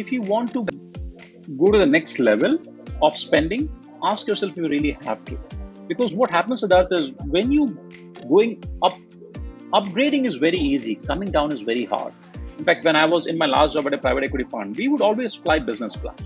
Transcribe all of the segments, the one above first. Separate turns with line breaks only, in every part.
if you want to go to the next level of spending, ask yourself if you really have to. Because what happens, Siddharth, is when you going up, upgrading is very easy, coming down is very hard. In fact, when I was in my last job at a private equity fund, we would always fly business class.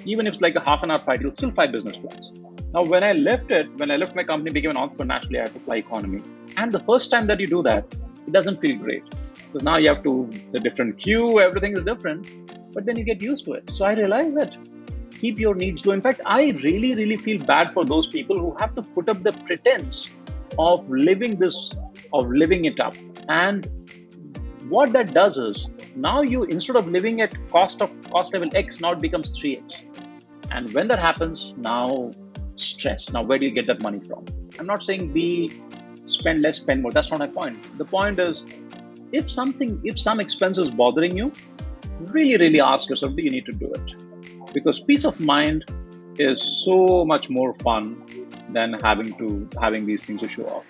Even if it's like a half an hour flight, you'll still fly business class. Now, when I left my company, became an entrepreneur, naturally I had to fly economy. And the first time that you do that, it doesn't feel great. Because now you have to, it's a different queue, everything is different, but then you get used to it. So I realized that keep your needs low. In fact, I really, really feel bad for those people who have to put up the pretense of living it up. And what that does is now you, instead of living at cost level X, now it becomes 3X. And when that happens, now stress. Now, where do you get that money from? I'm not saying be spend less, spend more. That's not my point. The point is, if some expense is bothering you, really, really ask yourself, do you need to do it? Because peace of mind is so much more fun than having these things to show off.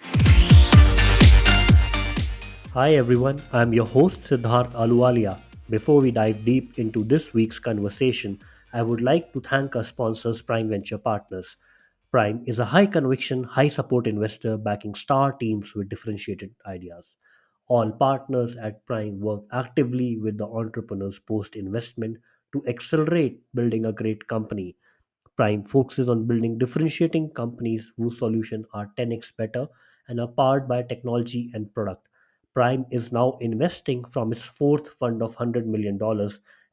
Hi everyone, I'm your host Siddharth Aluwalia. Before we dive deep into this week's conversation, I would like to thank our sponsors, Prime Venture Partners. Prime is a high conviction, high support investor backing star teams with differentiated ideas. All partners at Prime work actively with the entrepreneurs post investment to accelerate building a great company. Prime focuses on building differentiating companies whose solutions are 10x better and are powered by technology and product. Prime is now investing from its fourth fund of $100 million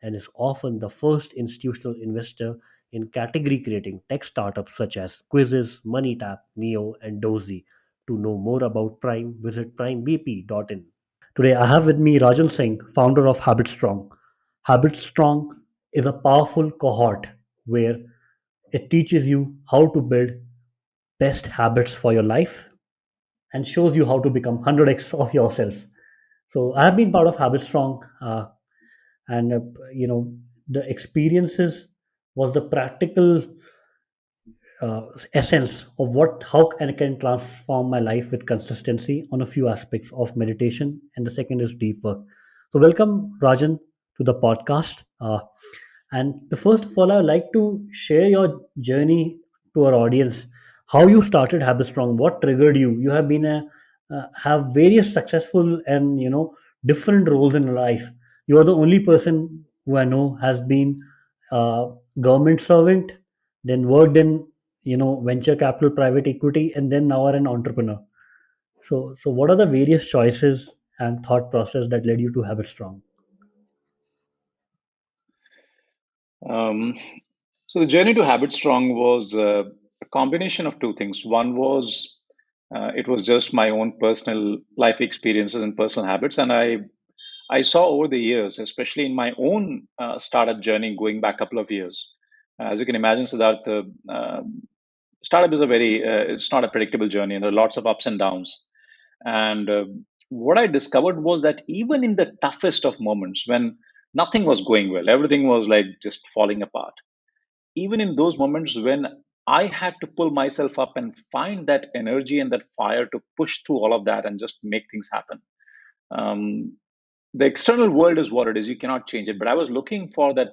and is often the first institutional investor in category creating tech startups such as Quizzes, MoneyTap, Neo, and Dozy. To know more about Prime, visit primebp.in. Today, I have with me Rajan Singh, founder of HabitStrong. HabitStrong is a powerful cohort where it teaches you how to build best habits for your life and shows you how to become 100x of yourself. So I have been part of HabitStrong, and the experiences was the practical essence of what how I can transform my life with consistency on a few aspects of meditation, and the second is deep work. So welcome Rajan to the podcast. And the first of all, I would like to share your journey to our audience. How you started Habit Strong, what triggered you? You have been have various successful and different roles in life. You are the only person who I know has been a government servant, then worked in venture capital, private equity, and then now are an entrepreneur. So what are the various choices and thought process that led you to Habit Strong?
Um, so the journey to Habit Strong was a combination of two things. One was it was just my own personal life experiences and personal habits, and I saw over the years, especially in my own startup journey, going back a couple of years. As you can imagine, Siddharth, startup is a very it's not a predictable journey, and there are lots of ups and downs. And what I discovered was that even in the toughest of moments, when nothing was going well, everything was like just falling apart, even in those moments when I had to pull myself up and find that energy and that fire to push through all of that and just make things happen. Um, the external world is what it is. You cannot change it. But I was looking for that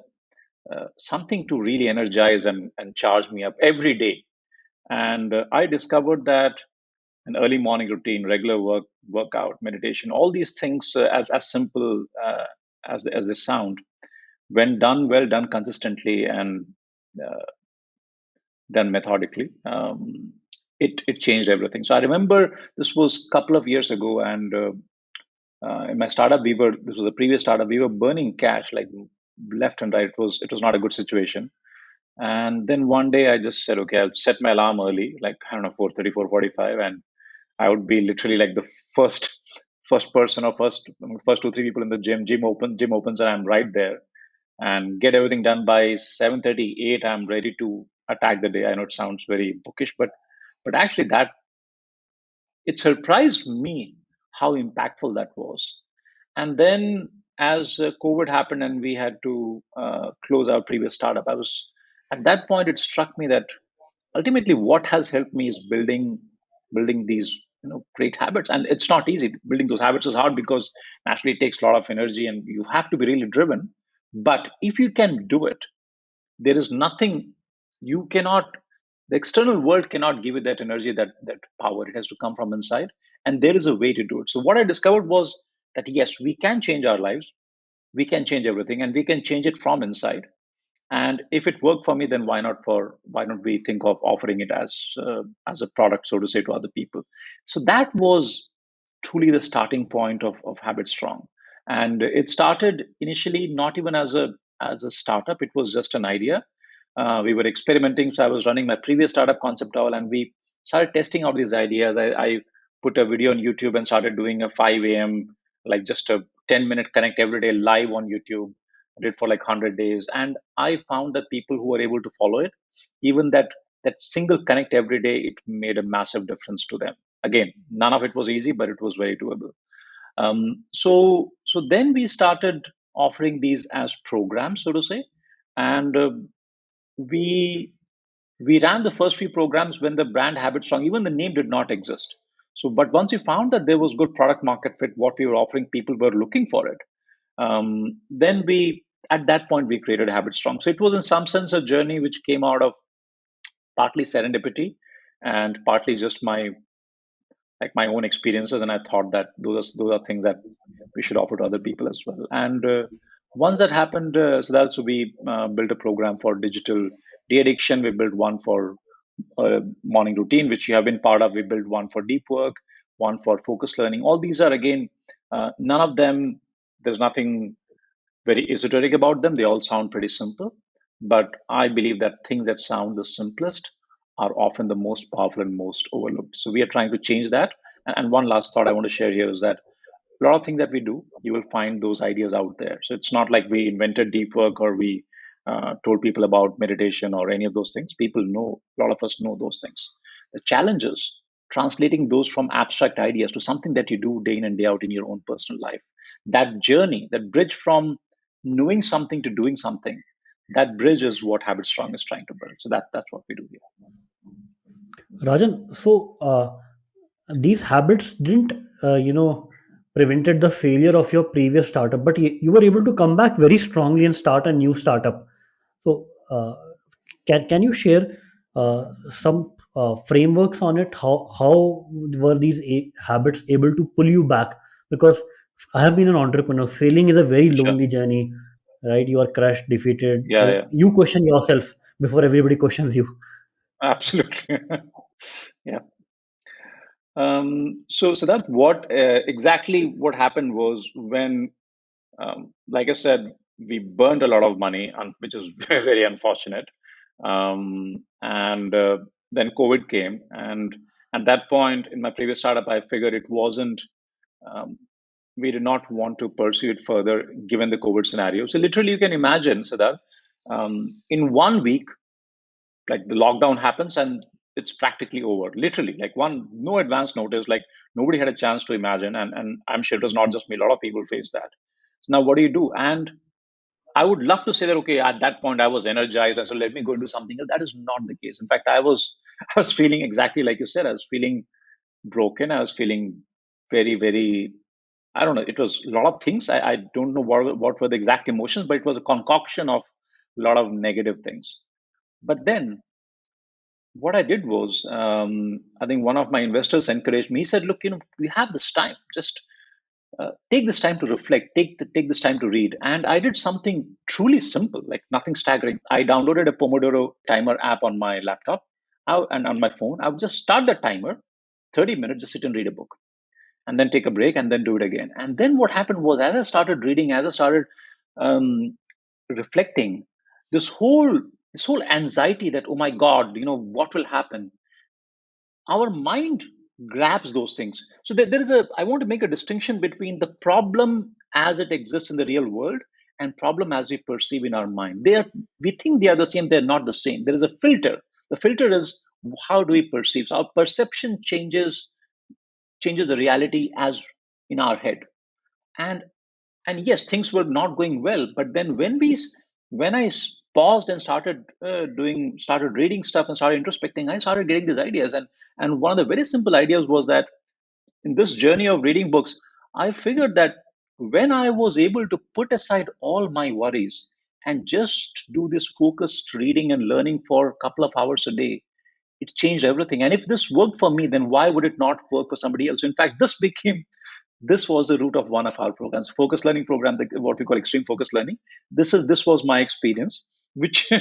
something to really energize and charge me up every day. And I discovered that an early morning routine, regular workout, meditation, all these things, as simple as they sound, when done well, done consistently, and uh, done methodically, it changed everything. So I remember this was a couple of years ago, and in my startup, this was a previous startup, we were burning cash like left and right. It was not a good situation. And then one day I just said, okay, I'll set my alarm early, like I don't know, 4:30, 4:45, and I would be literally like the first person or first two, three people in the gym. Gym opens, and I'm right there, and get everything done by 7:38. I'm ready to attack the day. I know it sounds very bookish, but actually that it surprised me how impactful that was. And then as COVID happened and we had to close our previous startup, I was at that point. It struck me that ultimately what has helped me is building these great habits. And it's not easy. Building those habits is hard because naturally it takes a lot of energy and you have to be really driven. But if you can do it, there is nothing you cannot, the external world cannot give you that energy, that power. It has to come from inside, and there is a way to do it. So what I discovered was that yes, we can change our lives, we can change everything, and we can change it from inside. And if it worked for me, then why not we think of offering it as a product, so to say, to other people. So that was truly the starting point of Habit Strong. And it started initially not even as a startup. It was just an idea. We were experimenting. So I was running my previous startup, Concept Owl, and we started testing out these ideas. I put a video on YouTube and started doing a 5 a.m., like just a 10-minute connect every day live on YouTube. I did for like 100 days. And I found that people who were able to follow it, even that single connect every day, it made a massive difference to them. Again, none of it was easy, but it was very doable. So then we started offering these as programs, so to say. And we we ran the first few programs when the brand Habit Strong, even the name did not exist. So, but once we found that there was good product market fit, what we were offering, people were looking for it. Then we, at that point, we created Habit Strong. So it was in some sense a journey which came out of partly serendipity and partly just my own experiences. And I thought that those are things that we should offer to other people as well. And once that happened, so we built a program for digital de-addiction. We built one for morning routine, which you have been part of. We built one for deep work, one for focus learning. All these are, again, none of them, there's nothing very esoteric about them. They all sound pretty simple. But I believe that things that sound the simplest are often the most powerful and most overlooked. So we are trying to change that. And one last thought I want to share here is that a lot of things that we do, you will find those ideas out there. So it's not like we invented deep work or we told people about meditation or any of those things. People know, a lot of us know those things. The challenge is translating those from abstract ideas to something that you do day in and day out in your own personal life. That journey, that bridge from knowing something to doing something, that bridge is what Habit Strong is trying to build. So that's what we do here.
Rajan, so these habits didn't, prevented the failure of your previous startup, but you were able to come back very strongly and start a new startup. So, can you share some frameworks on it? How were these habits able to pull you back? Because I have been an entrepreneur. Failing is a very
Sure.
lonely journey, right? You are crushed, defeated.
Yeah, yeah,
You question yourself before everybody questions you.
absolutely. Yeah. So that what exactly what happened was when, like I said, we burned a lot of money, which is very, very unfortunate. And then COVID came, and at that point in my previous startup, I figured it wasn't. Um, we did not want to pursue it further given the COVID scenario. So literally, you can imagine, so that in 1 week, like the lockdown happens and it's practically over, literally, like one, no advance notice, like nobody had a chance to imagine. And I'm sure it was not just me, a lot of people faced that. So now what do you do? And I would love to say that, okay, at that point I was energized, and so let me go and do something else. That is not the case. In fact, I was feeling exactly like you said. I was feeling broken. I was feeling very, very, I don't know, it was a lot of things. I don't know what were the exact emotions, but it was a concoction of a lot of negative things. But then what I did was, I think one of my investors encouraged me. He said, "Look, we have this time. Just take this time to reflect. Take this time to read." And I did something truly simple, like nothing staggering. I downloaded a Pomodoro timer app on my laptop, and on my phone. I would just start the timer, 30 minutes, just sit and read a book, and then take a break, and then do it again. And then what happened was, as I started reading, as I started um, reflecting, this whole this whole anxiety that, oh my god, what will happen, our mind grabs those things. So there is a, I want to make a distinction between the problem as it exists in the real world and problem as we perceive in our mind. They are, we think they are the same, they're not the same. There is a filter. The filter is how do we perceive. So our perception changes the reality as in our head. And and yes, things were not going well. But then when paused and started reading stuff and started introspecting, I started getting these ideas. And one of the very simple ideas was that in this journey of reading books, I figured that when I was able to put aside all my worries and just do this focused reading and learning for a couple of hours a day, it changed everything. And if this worked for me, then why would it not work for somebody else? In fact, this was the root of one of our programs, focus learning program, what we call extreme focus learning. This was my experience, which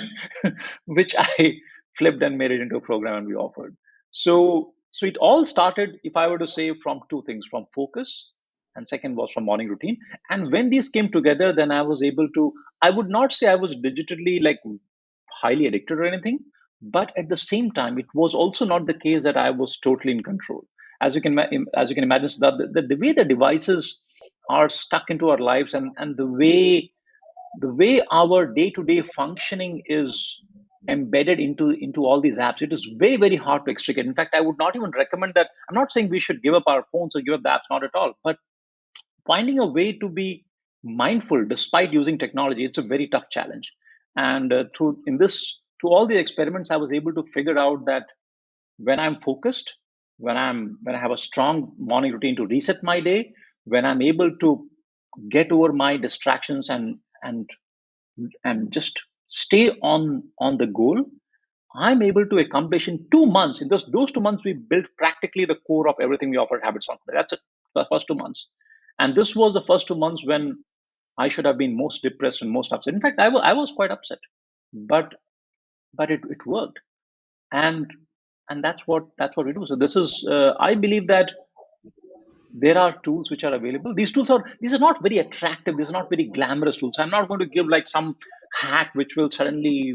which I flipped and made it into a program and we offered. So it all started, if I were to say, from two things: from focus, and second was from morning routine. And when these came together, then I was able to. I would not say I was digitally like highly addicted or anything, but at the same time, it was also not the case that I was totally in control. As you can imagine, Siddharth, the way the devices are stuck into our lives, and the way our day-to-day functioning is embedded into all these apps, it is very, very hard to extricate. In fact, I would not even recommend that. I'm not saying we should give up our phones or give up the apps, not at all, but finding a way to be mindful despite using technology, it's a very tough challenge. And through all the experiments, I was able to figure out that when I'm focused, when I have a strong morning routine to reset my day, when I'm able to get over my distractions and just stay on the goal, I'm able to accomplish in 2 months. In those 2 months, we built practically the core of everything we offer at HabitStrong. That's it, the first 2 months. And this was the first 2 months when I should have been most depressed and most upset. In fact, I was quite upset, but it worked. And that's what we do. So this is, I believe that there are tools which are available. These are not very attractive, these are not very glamorous tools. I'm not going to give like some hack which will suddenly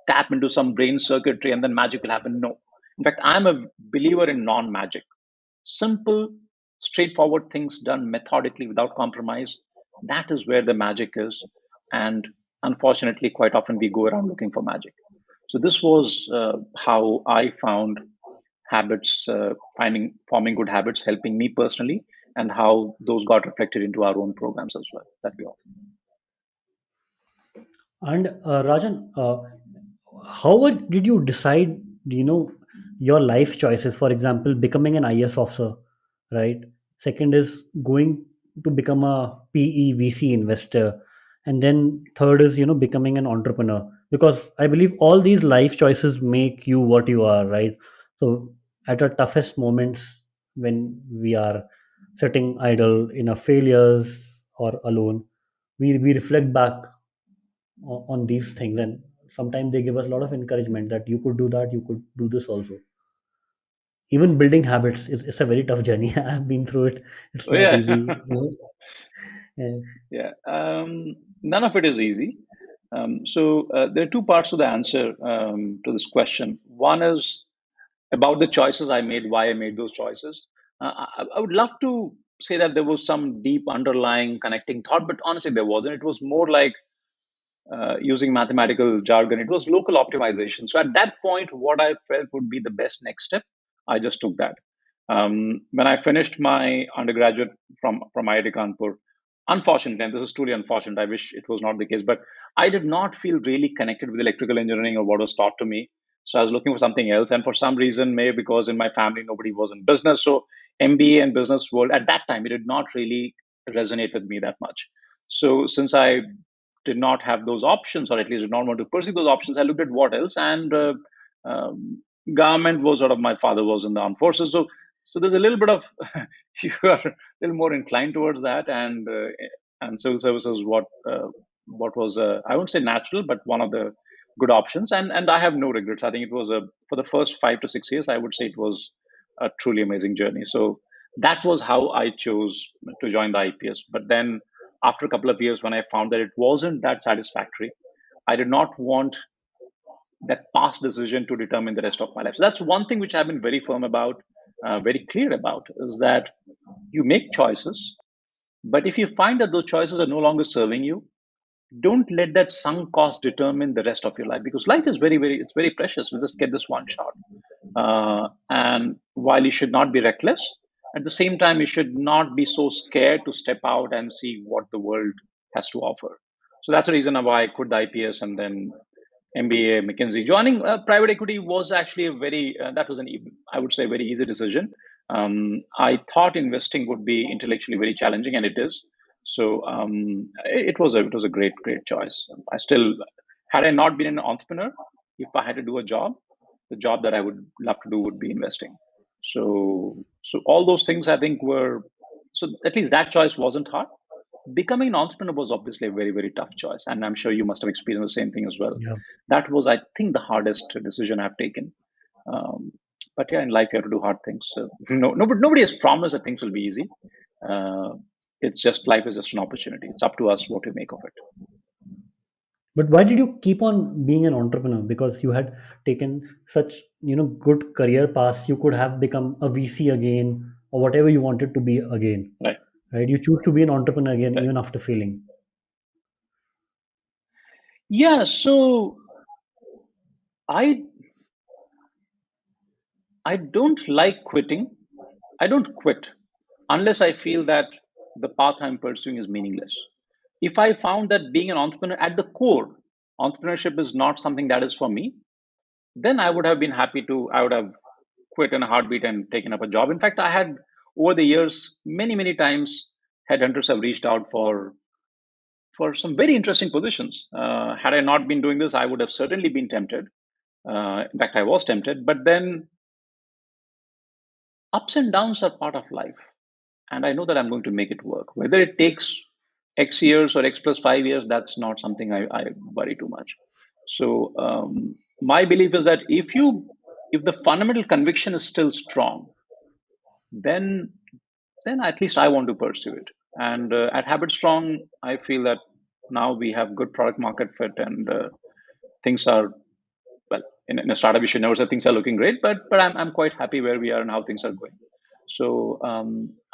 tap into some brain circuitry and then magic will happen. No, in fact, I'm a believer in non-magic. Simple, straightforward things done methodically without compromise, that is where the magic is. And unfortunately, quite often we go around looking for magic. So this was how I found habits, finding forming good habits, helping me personally, and how those got reflected into our own programs as well that we offer.
And Rajan, did you decide, your life choices? For example, becoming an IS officer, right? Second is going to become a PE VC investor, and then third is becoming an entrepreneur. Because I believe all these life choices make you what you are, right? So at our toughest moments, when we are sitting idle in our failures or alone, we reflect back on these things, and sometimes they give us a lot of encouragement that you could do that, you could do this also. Even building habits is a very tough journey. I've been through it. It's
So
not
yeah,
easy. Yeah.
yeah. None of it is easy. So there are two parts to the answer to this question. One is about the choices I made, why I made those choices. I would love to say that there was some deep underlying connecting thought, but honestly, there wasn't. It was more like using mathematical jargon, it was local optimization. So at that point, what I felt would be the best next step, I just took that. When I finished my undergraduate from IIT Kanpur, unfortunately, and this is truly unfortunate, I wish it was not the case, but I did not feel really connected with electrical engineering or what was taught to me. So I was looking for something else, and for some reason, maybe because in my family nobody was in business, so MBA and business world at that time it did not really resonate with me that much. So since I did not have those options, or at least did not want to pursue those options, I looked at what else, and um, government was sort of, my father was in the armed forces, so there's a little bit of you are a little more inclined towards that, and civil services what was I wouldn't say natural, but one of the good options, and I have no regrets. I think it was a for the first 5 to 6 years, I would say it was a truly amazing journey. So that was how I chose to join the IPS. But then after a couple of years, when I found that it wasn't that satisfactory, I did not want that past decision to determine the rest of my life. So that's one thing which I've been very firm about, very clear about, is that you make choices, but if you find that those choices are no longer serving you, don't let that sunk cost determine the rest of your life, because life is very, very, it's very precious. We just get this one shot. And while you should not be reckless, at the same time, you should not be so scared to step out and see what the world has to offer. So that's the reason why I quit the IPS and then MBA, McKinsey. Joining private equity was actually a very, that was I would say, very easy decision. I thought investing would be intellectually very challenging, and it is. So it was a great choice. I still, had I not been an entrepreneur, if I had to do a job, the job that I would love to do would be investing. So all those things I think were, so at least that choice wasn't hard. Becoming an entrepreneur was obviously a very tough choice, and I'm sure you must have experienced the same thing as well.
Yeah.
That was, I think, the hardest decision I've taken. Um, but yeah, in life you have to do hard things. So nobody has promised that things will be easy. Uh, it's just, life is just an opportunity. It's up to us what we make of it.
But why did you keep on being an entrepreneur? Because you had taken such, good career paths. You could have become a VC again or whatever you wanted to be again.
Right,
Right? You choose to be an entrepreneur again
right.
even after failing.
Yeah. So I I don't like quitting. I don't quit unless I feel that the path I'm pursuing is meaningless. If I found that being an entrepreneur at the core, entrepreneurship is not something that is for me, then I would have been happy to, I would have quit in a heartbeat and taken up a job. In fact, I had, over the years, many times, headhunters have reached out for some very interesting positions. Had I not been doing this, I would have certainly been tempted. In fact, I was tempted, but then ups and downs are part of life. And I know that I'm going to make it work. Whether it takes X years or X plus 5 years, that's not something I worry too much. So my belief is that if the fundamental conviction is still strong, then then at least I want to pursue it. And at HabitStrong, I feel that now we have good product market fit, and things are, well, in a startup you should never say things are looking great, but I'm quite happy where we are and how things are going. So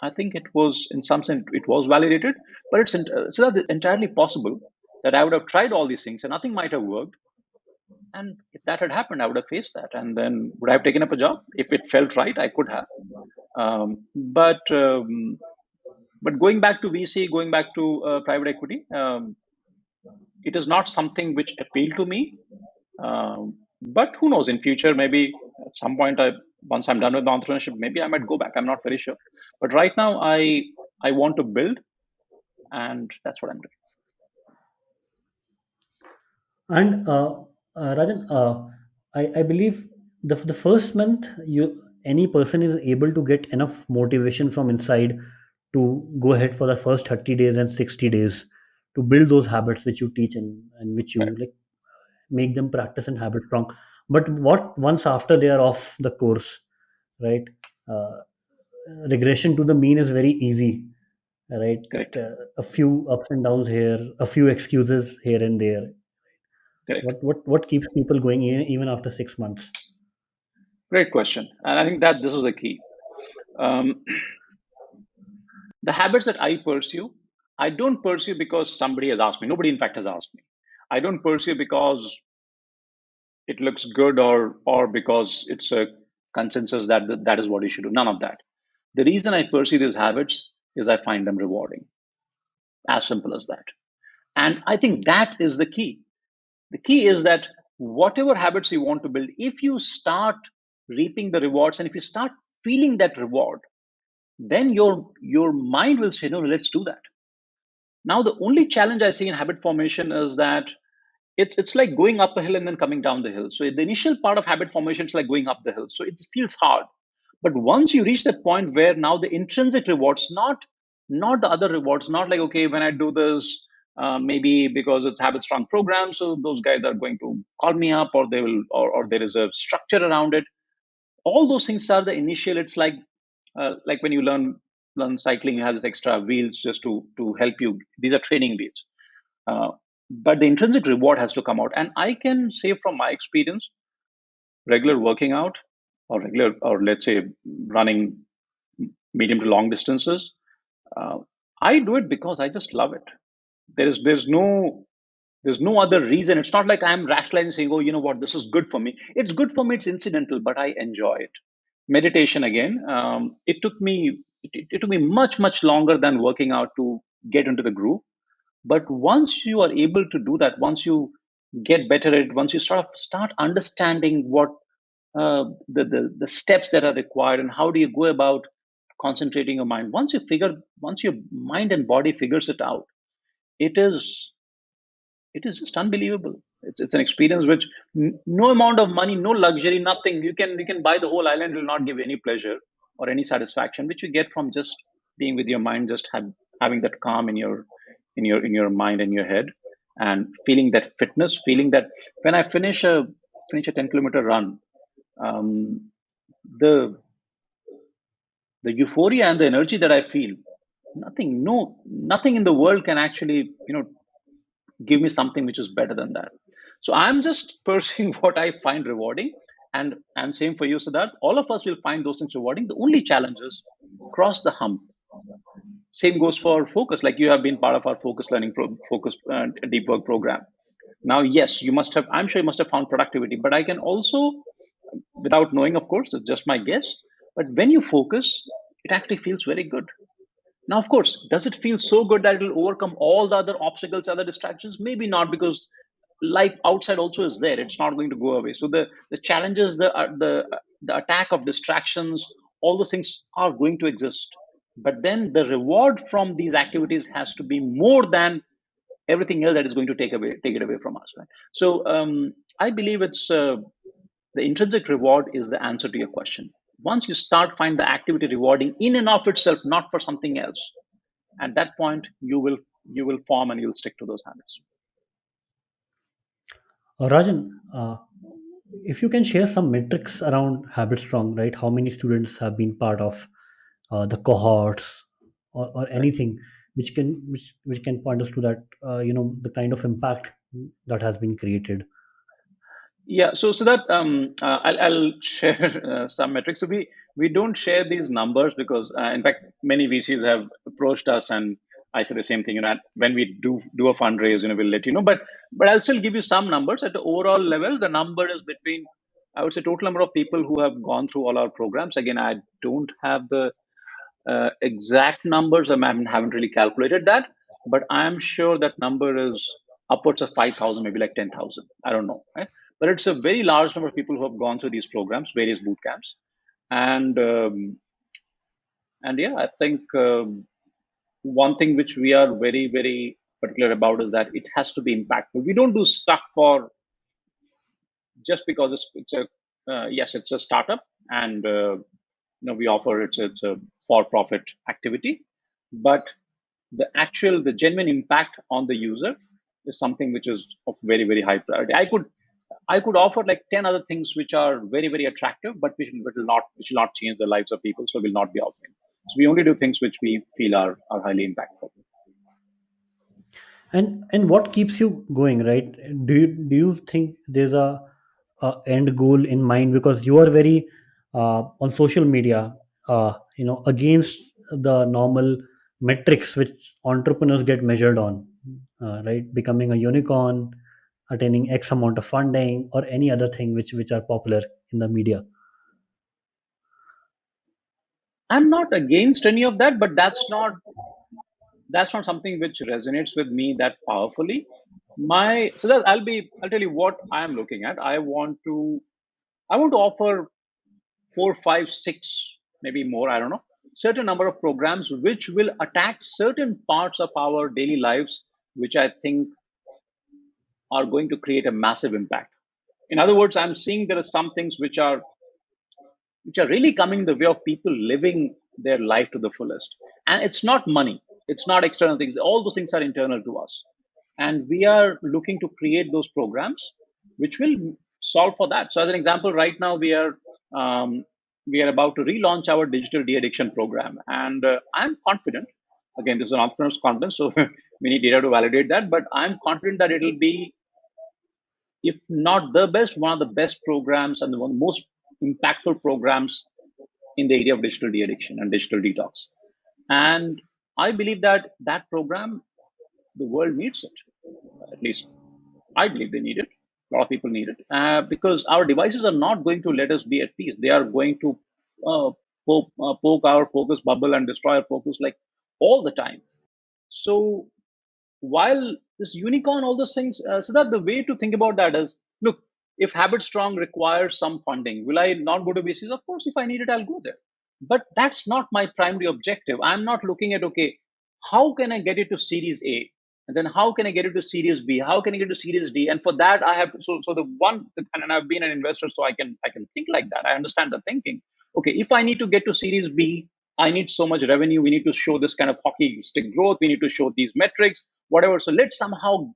I think it was, in some sense, it was validated, but so that's entirely possible that I would have tried all these things and nothing might have worked. And if that had happened, I would have faced that, and then would I have taken up a job if it felt right? I could have. Um, but um, but going back to VC, going back to private equity, it is not something which appealed to me. But who knows? In future, maybe at some point, once I'm done with the entrepreneurship, maybe I might go back. I'm not very sure. But right now, I want to build, and that's what I'm doing.
And Rajan, I believe the first month any person is able to get enough motivation from inside to go ahead for the first 30 days and 60 days to build those habits which you teach and which
Right,
you like make them practice and habit strong. But what once after they are off the course, right? Uh, Regression to the mean is very easy, right?
correct,
A few ups and downs here, a few excuses here and there.
correct.
What keeps people going even after 6 months?
Great question, and I think that this is the key. Um, the habits that I pursue, I don't pursue because somebody has asked me. Nobody, in fact, has asked me. I don't pursue because it looks good, or because it's a consensus that that is what you should do. None of that. The reason I pursue these habits is I find them rewarding. As simple as that. And I think that is the key. The key is that whatever habits you want to build, if you start reaping the rewards and if you start feeling that reward, then your mind will say, no, let's do that. Now the only challenge I see in habit formation is that it's like going up a hill and then coming down the hill. So the initial part of habit formation is like going up the hill. So it feels hard. But once you reach that point where now the intrinsic rewards, not the other rewards, not like, okay, when I do this, maybe because it's habit strong program, so those guys are going to call me up, or they will, or there is a structure around it. All those things are the initial. It's like when you learn cycling, you have this extra wheels just to help you. These are training wheels. uh, but the intrinsic reward has to come out. And I can say from my experience, regular working out, or regular, or let's say running medium to long distances, uh, I do it because I just love it. There's no other reason. It's not like I'm rationalizing saying, oh, you know what, this is good for me. It's good for me, it's incidental, but I enjoy it. Meditation again, it took me much longer than working out to get into the groove. But once you are able to do that, once you get better at it, once you sort of start understanding what the steps that are required and how do you go about concentrating your mind. Once your mind and body figures it out, it is it is just unbelievable. It's an experience which no amount of money, no luxury, nothing. You can buy the whole island, will not give any pleasure or any satisfaction, which you get from just being with your mind, just having that calm in your mind and your head, and feeling that fitness, feeling that when I finish a 10-kilometer run, um, the the euphoria and the energy that I feel, nothing in the world can actually give me something which is better than that. So I'm just pursuing what I find rewarding, and same for you, so that all of us will find those things rewarding. The only challenge is cross the hump. Same goes for focus. Like, you have been part of our focus deep work program. Now, yes, I'm sure you must have found productivity, but I can also, without knowing, of course, it's just my guess, but when you focus, it actually feels very good. Now, of course, does it feel so good that it'll overcome all the other obstacles, other distractions? Maybe not, because life outside also is there. It's not going to go away. So the challenges, the attack of distractions, all those things are going to exist. But then the reward from these activities has to be more than everything else that is going to take it away from us. Right? So I believe it's the intrinsic reward is the answer to your question. Once you start find the activity rewarding in and of itself, not for something else, at that point you will form and you'll stick to those habits.
Rajan, if you can share some metrics around HabitStrong, right? How many students have been part of the cohorts, or
Right.
anything which can point us to that, the kind of impact that has been created.
Yeah, so that I'll share some metrics. So we don't share these numbers because, in fact, many VCs have approached us, and I say the same thing. When we do a fundraise, we'll let you know. But I'll still give you some numbers at the overall level. The number is between, I would say, total number of people who have gone through all our programs. Again, I don't have the exact numbers. Haven't really calculated that, but I'm sure that number is upwards of 5,000, maybe like 10,000. I don't know, right? But it's a very large number of people who have gone through these programs, various boot camps, and yeah, I think one thing which we are very very particular about is that it has to be impactful. We don't do stuff for just because it's a yes, it's a startup, and we offer it's a for profit activity, but the genuine impact on the user is something which is of very very high priority. I could offer like 10 other things which are very very attractive, but which will not change the lives of people, so we'll not be offering. So we only do things which we feel are highly impactful.
And what keeps you going, right? Do you think there's a end goal in mind? Because you are very on social media, against the normal metrics which entrepreneurs get measured on, right? Becoming a unicorn, attaining x amount of funding, or any other thing which are popular in the media.
I'm not against any of that, but that's not something which resonates with me that powerfully. I'll tell you what I am looking at. I want to offer four, five, six, maybe more, I don't know, certain number of programs which will attack certain parts of our daily lives, which I think are going to create a massive impact. In other words, I'm seeing there are some things which are really coming the way of people living their life to the fullest. And it's not money, it's not external things. All those things are internal to us. And we are looking to create those programs which will solve for that. So, as an example, right now we are about to relaunch our digital de-addiction program, and I'm confident. Again, this is an entrepreneur's confidence, so we need data to validate that. But I'm confident that it'll be, if not the best, one of the best programs and the one most impactful programs in the area of digital de-addiction and digital detox. And I believe that that program, the world needs it. At least I believe they need it. A lot of people need it, because our devices are not going to let us be at peace. They are going to poke our focus bubble and destroy our focus like all the time. So while this unicorn, all those things, so that the way to think about that is, look, if Habit Strong requires some funding, will I not go to VCs? Of course, if I need it, I'll go there. But that's not my primary objective. I'm not looking at, okay, how can I get it to series A? And then how can I get it to series B? How can I get to series D? And for that, I have to, so the one, and I've been an investor, so I can think like that. I understand the thinking. Okay, if I need to get to series B, I need so much revenue. We need to show this kind of hockey stick growth. We need to show these metrics, whatever. So let's somehow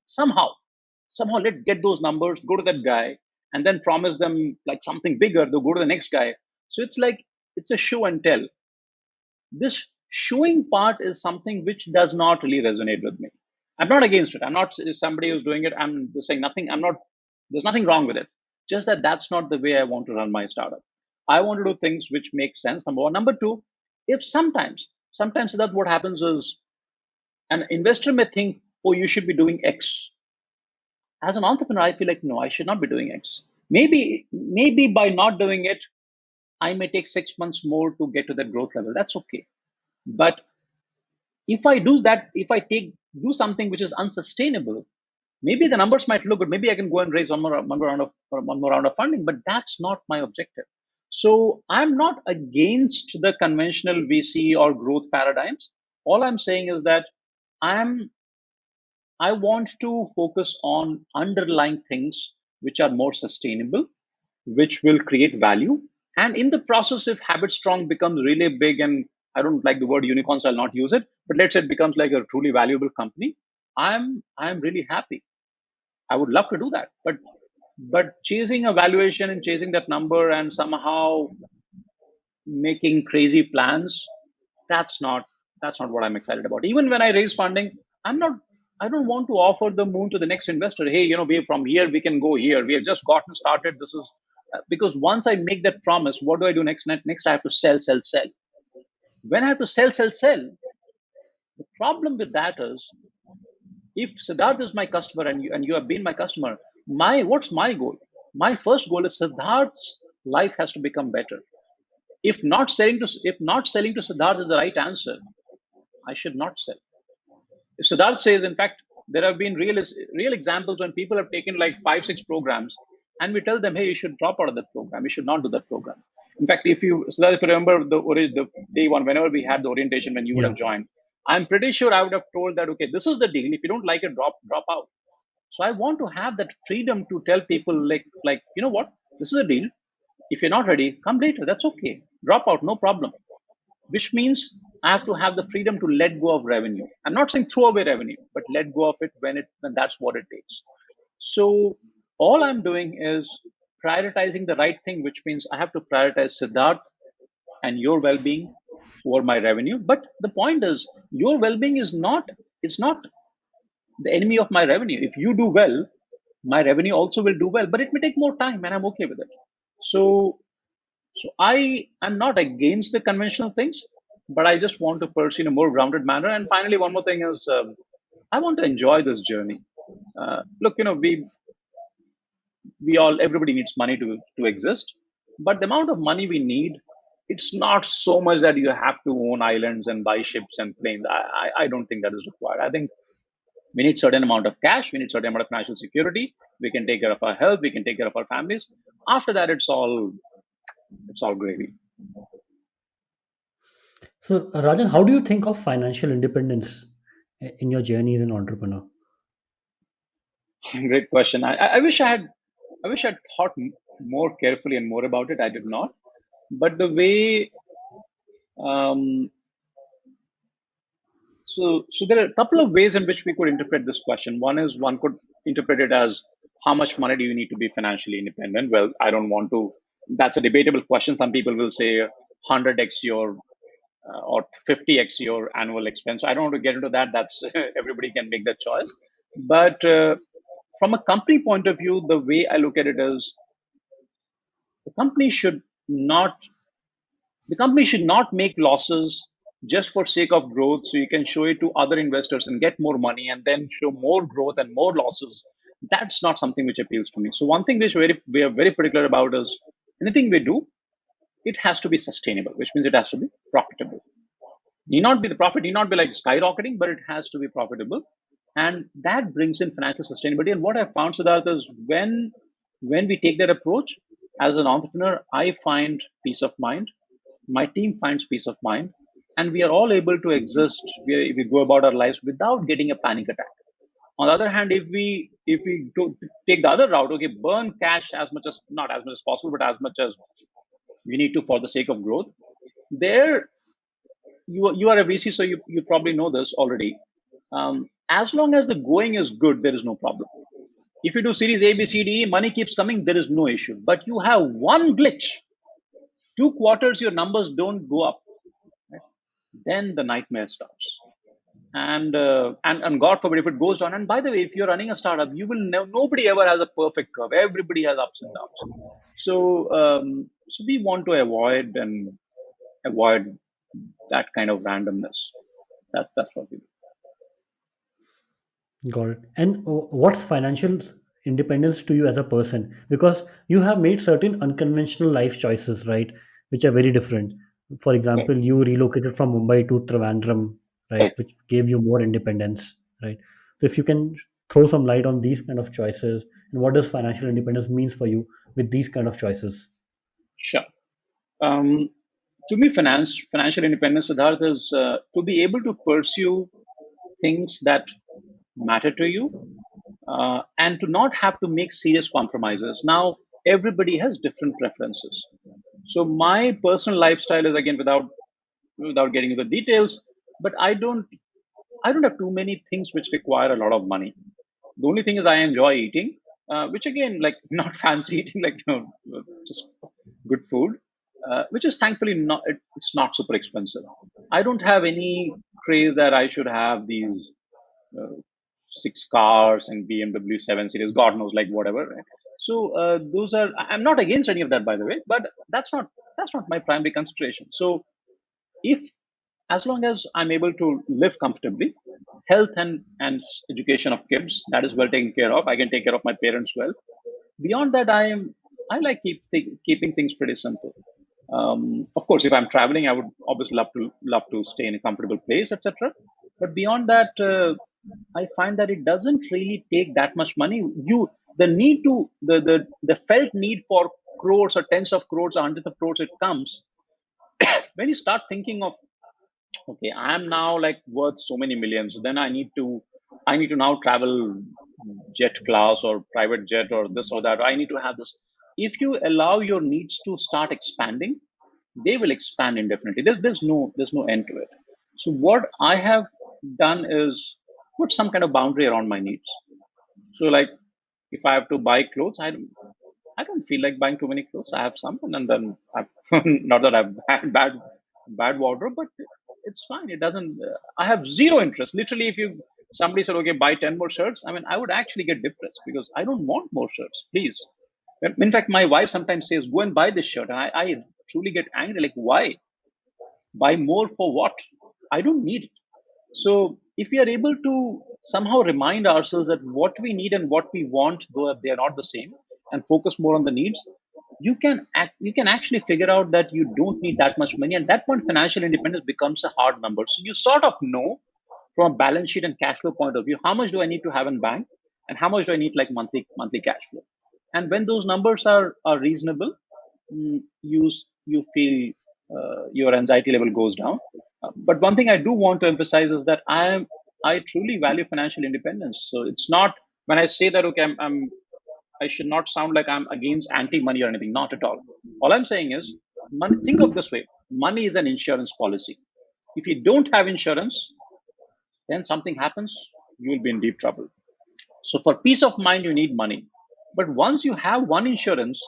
let's get those numbers, go to that guy, and then promise them like something bigger. They'll go to the next guy. So it's like it's a show and tell. This showing part is something which does not really resonate with me. I'm not against it. I'm not somebody who's doing it. I'm just saying nothing. I'm not. There's nothing wrong with it. Just that that's not the way I want to run my startup. I want to do things which make sense. Number one. Number two, if sometimes that what happens is an investor may think, oh, you should be doing X. As an entrepreneur, I feel like no, I should not be doing X. Maybe by not doing it, I may take 6 months more to get to that growth level. That's okay. But if I do that, if I do something which is unsustainable, maybe the numbers might look good. Maybe I can go and raise one more round of funding, but that's not my objective. So I'm not against the conventional VC or growth paradigms. All I'm saying is that I'm I want to focus on underlying things which are more sustainable, which will create value. And in the process, if HabitStrong becomes really big, and I don't like the word unicorn, so I'll not use it, but let's say it becomes like a truly valuable company, I'm really happy. I would love to do that. But chasing a valuation and chasing that number and somehow making crazy plans, that's not that's not what I'm excited about. Even when I raise funding, i'm not I don't want to offer the moon to the next investor. Hey, we from here we can go here, we have just gotten started, this is because once I make that promise, what do I do next? I have to sell. When I have to sell, the problem with that is, if Siddharth is my customer and you have been my customer, my what's my goal? My first goal is Siddharth's life has to become better. If not selling to Siddharth is the right answer, I should not sell. If Siddharth says, in fact, there have been real examples when people have taken like 5, 6 programs, and we tell them, hey, you should drop out of that program. You should not do that program. In fact, Siddharth, if you remember the day one, whenever we had the orientation when you would
Yeah.
have joined, I'm pretty sure I would have told that, okay, this is the deal. If you don't like it, drop out. So I want to have that freedom to tell people like, you know what, this is a deal. If you're not ready, come later. That's okay. Drop out, no problem, which means I have to have the freedom to let go of revenue. I'm not saying throw away revenue, but let go of it when that's what it takes. So all I'm doing is prioritizing the right thing, which means I have to prioritize Siddharth and your well-being over my revenue. But the point is, your well-being is not the enemy of my revenue. If you do well, my revenue also will do well, but it may take more time, and I'm okay with it. So I am not against the conventional things, but I just want to pursue in a more grounded manner. And finally, one more thing is, I want to enjoy this journey. Look, everybody needs money to exist, but the amount of money we need, it's not so much that you have to own islands and buy ships and planes. I don't think that is required. I think we need certain amount of cash. We need certain amount of financial security. We can take care of our health. We can take care of our families. After that, it's all gravy.
So, Rajan, how do you think of financial independence in your journey as an entrepreneur?
Great question. I wish I'd thought more carefully and more about it. I did not. But the way, um, so there are a couple of ways in which we could interpret this question. One is, one could interpret it as, how much money do you need to be financially independent? Well, I don't want to. That's a debatable question. Some people will say 100x your or 50x your annual expense. I don't want to get into that. That's everybody can make that choice. But from a company point of view, the way I look at it is, the company should not the company should not make losses just for sake of growth, so you can show it to other investors and get more money and then show more growth and more losses. That's not something which appeals to me. So one thing which we are very particular about is, anything we do, it has to be sustainable, which means it has to be profitable. Need not be like skyrocketing, but it has to be profitable. And that brings in financial sustainability. And what I found, Siddharth, is when we take that approach as an entrepreneur, I find peace of mind. My team finds peace of mind, and we are all able to exist. We go about our lives without getting a panic attack. On the other hand, if we take the other route, okay, burn cash as much as not as much as possible, but as much as we need to for the sake of growth. There, you are a VC, so you probably know this already. As long as the going is good, there is no problem. If you do series A, B, C, D, E, money keeps coming, there is no issue. But you have one glitch, 2 quarters, your numbers don't go up, right? Then the nightmare starts. And God forbid if it goes down. And by the way, if you're running a startup, you will know nobody ever has a perfect curve. Everybody has ups and downs. So we want to avoid that kind of randomness. That's what we do.
Got it. And what's financial independence to you as a person? Because you have made certain unconventional life choices, right? Which are very different. For
Right.
example, you relocated from Mumbai to Trivandrum, right?
Right.
Which gave you more independence, right? So if you can throw some light on these kind of choices and what does financial independence means for you with these kind of choices?
Sure. Um, to me, financial independence, Siddharth, is to be able to pursue things that matter to you, and to not have to make serious compromises. Now, everybody has different preferences. So my personal lifestyle is, again, without getting into the details, but I don't have too many things which require a lot of money. The only thing is I enjoy eating, which again, like not fancy eating, like just good food, which is thankfully it's not super expensive. I don't have any craze that I should have these uh, 6 cars and BMW 7 Series, God knows, like whatever. Right? So those are. I'm not against any of that, by the way, but that's not my primary consideration. So if as long as I'm able to live comfortably, health and education of kids, that is well taken care of. I can take care of my parents well. Beyond that, I like keeping things pretty simple. Of course, if I'm traveling, I would obviously love to stay in a comfortable place, etc. But beyond that, I find that it doesn't really take that much money. The need to the felt need for crores or tens of crores or hundreds of crores, it comes when you start thinking of, okay, I am now like worth so many millions, then I need to now travel jet class or private jet or this or that. I need to have this. If you allow your needs to start expanding, they will expand indefinitely. There's no end to it. So what I have done is put some kind of boundary around my needs. So, like, if I have to buy clothes, I don't feel like buying too many clothes. I have some, and then I've, not that I've had bad wardrobe, but it's fine. It doesn't. I have zero interest. Literally, if you somebody said, "Okay, buy 10 more shirts," I mean, I would actually get depressed because I don't want more shirts. Please. In fact, my wife sometimes says, "Go and buy this shirt," and I truly get angry. Like, why buy more for what? I don't need it. So if we are able to somehow remind ourselves that what we need and what we want, though they are not the same, and focus more on the needs, you can actually figure out that you don't need that much money. At that point, financial independence becomes a hard number. So you sort of know from a balance sheet and cash flow point of view, how much do I need to have in bank, and how much do I need like monthly cash flow. And when those numbers are reasonable, you feel your anxiety level goes down. But one thing I do want to emphasize is that I truly value financial independence. So it's not when I say that, okay, I should not sound like I'm against anti-money or anything. Not at all. All I'm saying is, money. Think of this way: money is an insurance policy. If you don't have insurance, then something happens, you will be in deep trouble. So for peace of mind, you need money. But once you have one insurance,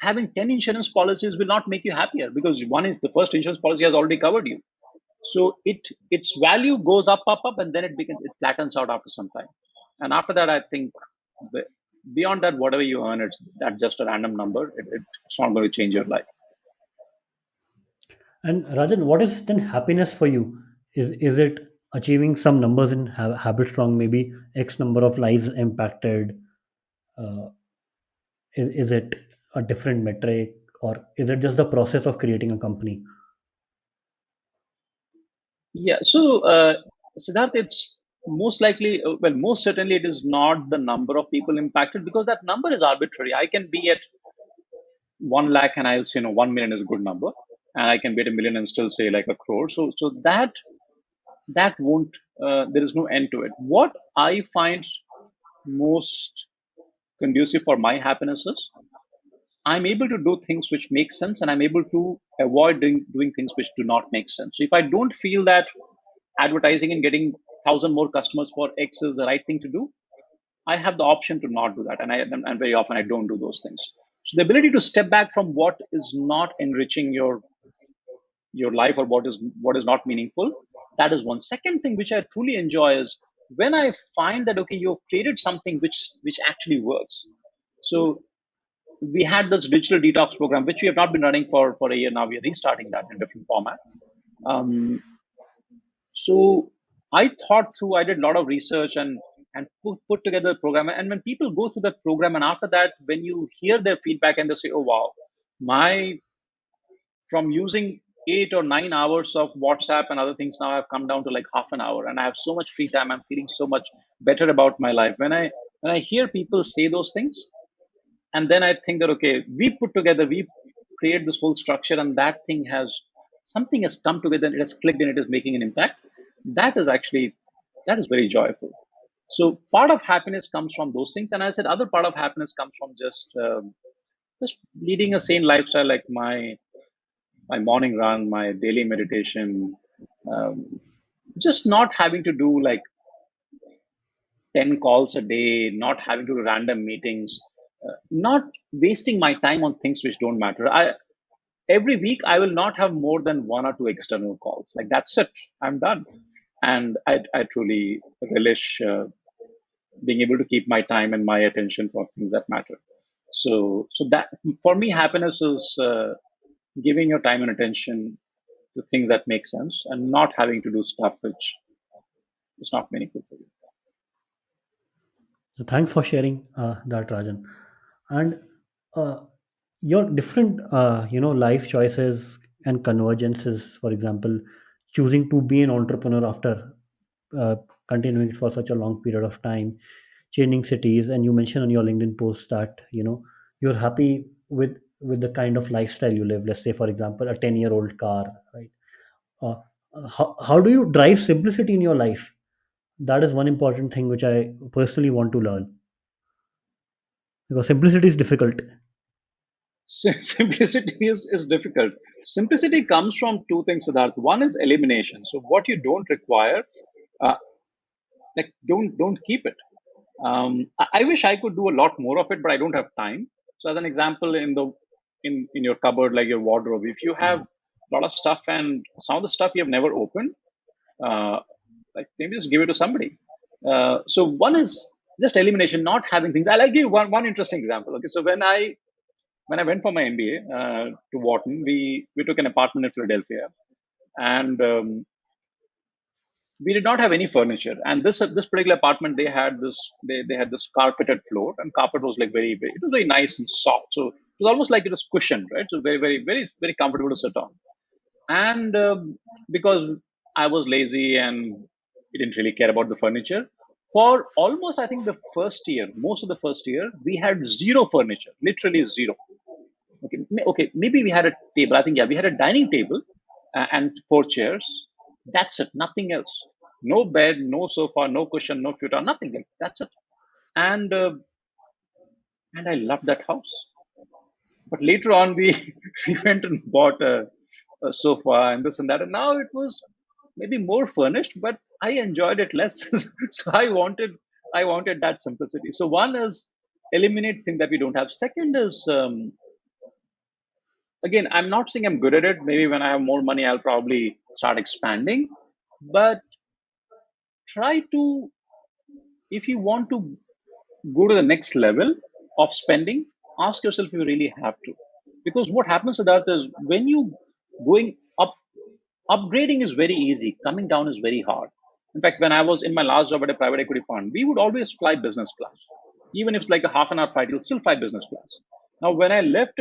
having 10 insurance policies will not make you happier, because one is the first insurance policy has already covered you. So its value goes up, and then it flattens out after some time. And after that, I think the, beyond that, whatever you earn, it's that's just a random number. It's not going to change your life.
And Rajan, what is then happiness for you? Is it achieving some numbers in habit strong, maybe X number of lives impacted? Uh, is it a different metric, or is it just the process of creating a company?
Yeah. So, Siddharth, it's most likely, well, most certainly, it is not the number of people impacted, because that number is arbitrary. I can be at 1 lakh and I'll say, 1 million is a good number. and I can be at a million and still say like a crore. So that won't. There is no end to it. What I find most conducive for my happiness is I'm able to do things which make sense, and I'm able to avoid doing things which do not make sense. So if I don't feel that advertising and getting 1,000 more customers for X is the right thing to do, I have the option to not do that, and very often I don't do those things. So the ability to step back from what is not enriching your life, or what is not meaningful, that is one. Second thing which I truly enjoy is when I find that okay, you've created something which actually works. So we had this digital detox program which we have not been running for a year now. We are restarting that in a different format. Um, so I thought through, I did a lot of research and put together the program. And when people go through that program, and after that, when you hear their feedback and they say, "Oh wow, my from using 8 or 9 hours of WhatsApp and other things, now I've come down to like half an hour, and I have so much free time. I'm feeling so much better about my life." When I hear people say those things, and then I think that okay, we create this whole structure, and that thing has something has come together, and it has clicked, and it is making an impact. That is actually, that is very joyful. So part of happiness comes from those things, and I said other part of happiness comes from just leading a sane lifestyle, like my morning run, my daily meditation, um, just not having to do like 10 calls a day, not having to do random meetings, not wasting my time on things which don't matter. Every week I will not have more than one or two external calls. Like that's it, I'm done. And I truly relish being able to keep my time and my attention for things that matter. So that for me, happiness is giving your time and attention to things that make sense, and not having to do stuff which is not meaningful for you.
So thanks for sharing that, Rajan. And uh, your different, life choices and convergences. For example, choosing to be an entrepreneur after uh, continuing it for such a long period of time, changing cities, and you mentioned on your LinkedIn post that you're happy with the kind of lifestyle you live. Let's say, for example, a 10-year-old car, right? Uh, how do you drive simplicity in your life? That is one important thing which I personally want to learn, because simplicity is difficult.
Simplicity is difficult. Simplicity comes from two things, Siddharth. One is elimination. So what you don't require, uh, like don't keep it. I wish I could do a lot more of it, but I don't have time. So as an example, in your cupboard, like your wardrobe, if you have a lot of stuff and some of the stuff you have never opened, uh, like maybe just give it to somebody. So one is just elimination, not having things. I'll give you one interesting example. Okay, so when I went for my MBA to Wharton, we took an apartment in Philadelphia, and we did not have any furniture. And this particular apartment, they had this carpeted floor, and carpet was like very, it was very nice and soft. So it was almost like it was cushioned, right? So very comfortable to sit on. And because I was lazy and I didn't really care about the furniture, for almost I think the first year, most of the first year, we had zero furniture, literally zero. Okay, okay, maybe we had a table. I think yeah, we had a dining table and four chairs. That's it. Nothing else. No bed, no sofa, no cushion, no futon, nothing. Like that's it. And and I loved that house. But later on, we we went and bought a sofa and this and that, and now it was maybe more furnished, but I enjoyed it less. So I wanted that simplicity. So one is eliminate things that we don't have. Second is again, I'm not saying I'm good at it. Maybe when I have more money, I'll probably start expanding. But try to, if you want to go to the next level of spending, ask yourself if you really have to. Because what happens to that is when you going up, upgrading is very easy, coming down is very hard. In fact, when I was in my last job at a private equity fund, we would always fly business class. Even if it's like a half an hour flight, you'll still fly business class. Now, when I left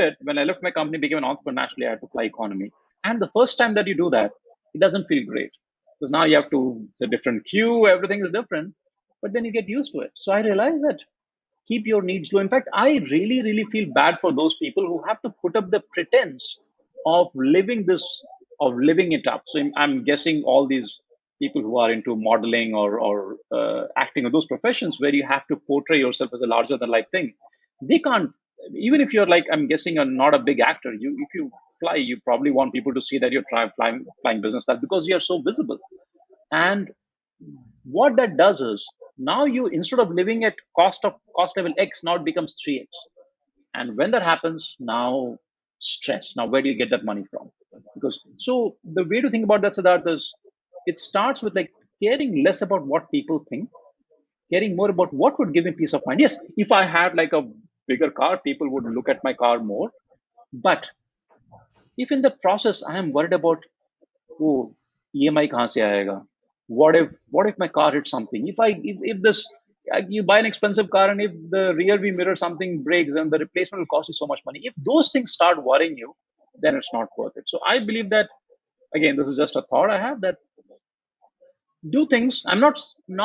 my company, became an entrepreneur, naturally, I had to fly economy. And the first time that you do that, it doesn't feel great because now you have to, it's a different queue, everything is different, but then you get used to it. So I realized that keep your needs low. In fact, I really, really feel bad for those people who have to put up the pretense of living this, of living it up. So I'm guessing all these people who are into modeling or acting, or those professions where you have to portray yourself as a larger than life thing, they can't. Even if you're like, I'm guessing, you're not a big actor. You, if you fly, you probably want people to see that you're trying flying business class because you are so visible. And what that does is, now you, instead of living at cost level X, now it becomes 3x. And when that happens, now stress. Now, where do you get that money from? Because, so the way to think about that, Siddharth, is it starts with like caring less about what people think, caring more about what would give me peace of mind. Yes, if I had like a bigger car, people would look at my car more. But if in the process I am worried about, oh, EMI kahan se aayega? What if my car hits something? If this, you buy an expensive car, and if the rear view mirror something breaks, and the replacement will cost you so much money. If those things start worrying you, then it's not worth it. So I believe that, again, this is just a thought I have, that do things. I'm not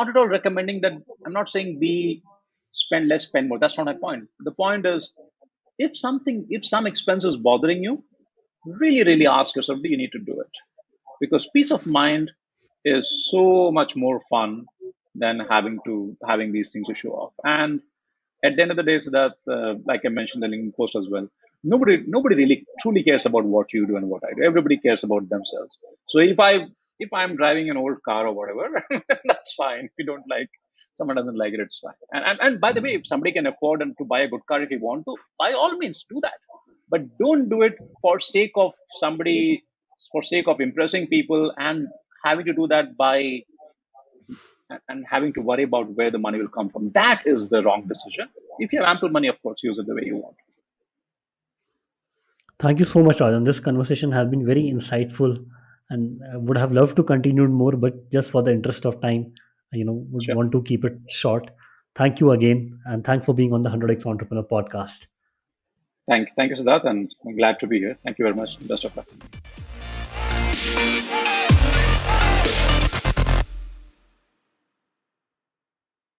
at all recommending that. I'm not saying be spend less, spend more. That's not my point. The point is, if some expense is bothering you, really ask yourself, do you need to do it? Because peace of mind is so much more fun than having these things to show off. And at the end of the day, so that, like I mentioned in the LinkedIn post as well, nobody really truly cares about what you do and what I do. Everybody cares about themselves. So if I'm driving an old car or whatever, that's fine. If you don't like, someone doesn't like it, it's fine. And by the way, if somebody can afford and to buy a good car, if you want to, by all means do that. But don't do it for sake of somebody, for sake of impressing people, and having to do that by, and having to worry about where the money will come from. That is the wrong decision. If you have ample money, of course, use it the way you want.
Thank you so much, Rajan. This conversation has been very insightful, and I would have loved to continue more, but just for the interest of time, would
Sure.
want to keep it short. Thank you again, and thanks for being on the 100x Entrepreneur podcast.
Thank you, Siddharth, and I'm glad to be here. Thank you very much. Best of luck.